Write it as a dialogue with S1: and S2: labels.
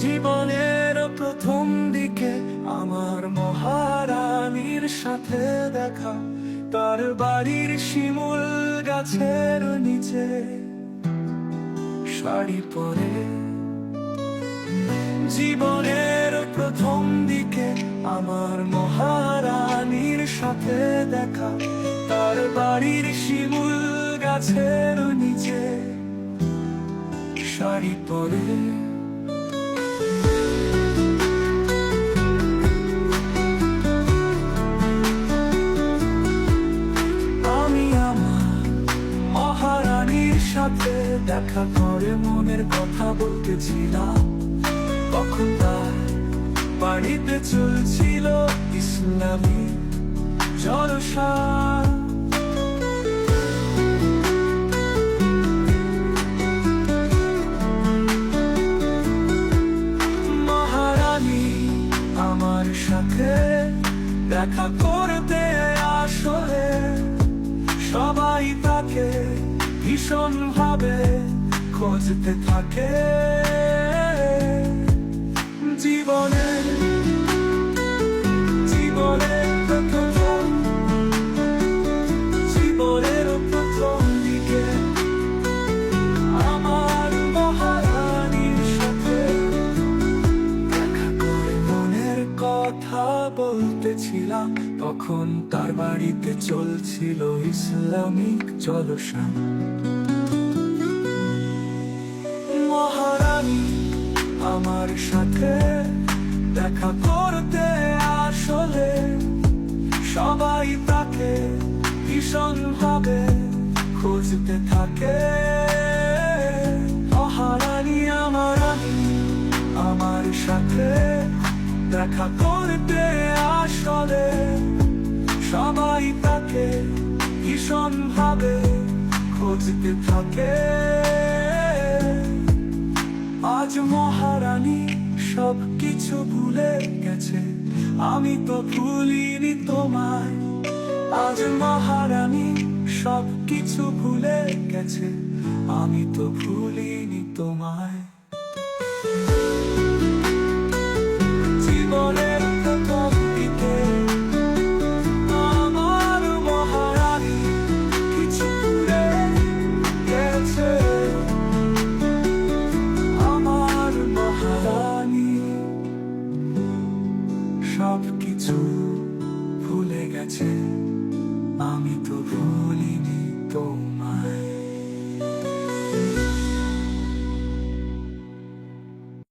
S1: জীবনের প্রথম দিকে আমার মহারানীর সাথে দেখা, তার বাড়ির শিমুল গাছের নিচে শাড়ি পরে। জীবনের প্রথম দিকে আমার মহারানীর সাথে দেখা, তার বাড়ির শিমুল গাছের নিচে শাড়ি পরে। সাথে দেখা করে মনের কথা বলতেছিলাম, তখন তার বাড়িতে চলছিল ইসলামী জলসা। মহারানী আমার সাথে দেখা করতে আসলে সবাই তাকে ভীষণ ভাবে খুঁজতে থাকে। জীবনের প্রথম দিকে আমার মহারানীর সাথে দেখা করে মনের কথা বলতেছিলাম, তখন তার বাড়িতে চলছিল ইসলামিক জলসা। মহারানী আমার সাথে দেখা করতে আসলে সবাই তাকে ভীষণ ভাবে খুঁজতে থাকে। মহারানী আমার সাথে দেখা করতে আসলে সবাই তাকে ভীষণ ভাবে খুঁজতে থাকে। আজ মহারানী সব কিছু ভুলে গেছে, আমি তো ভুলিনি তোমায়। আজ মহারানী সব কিছু ভুলে গেছে, আমি তো ভুলি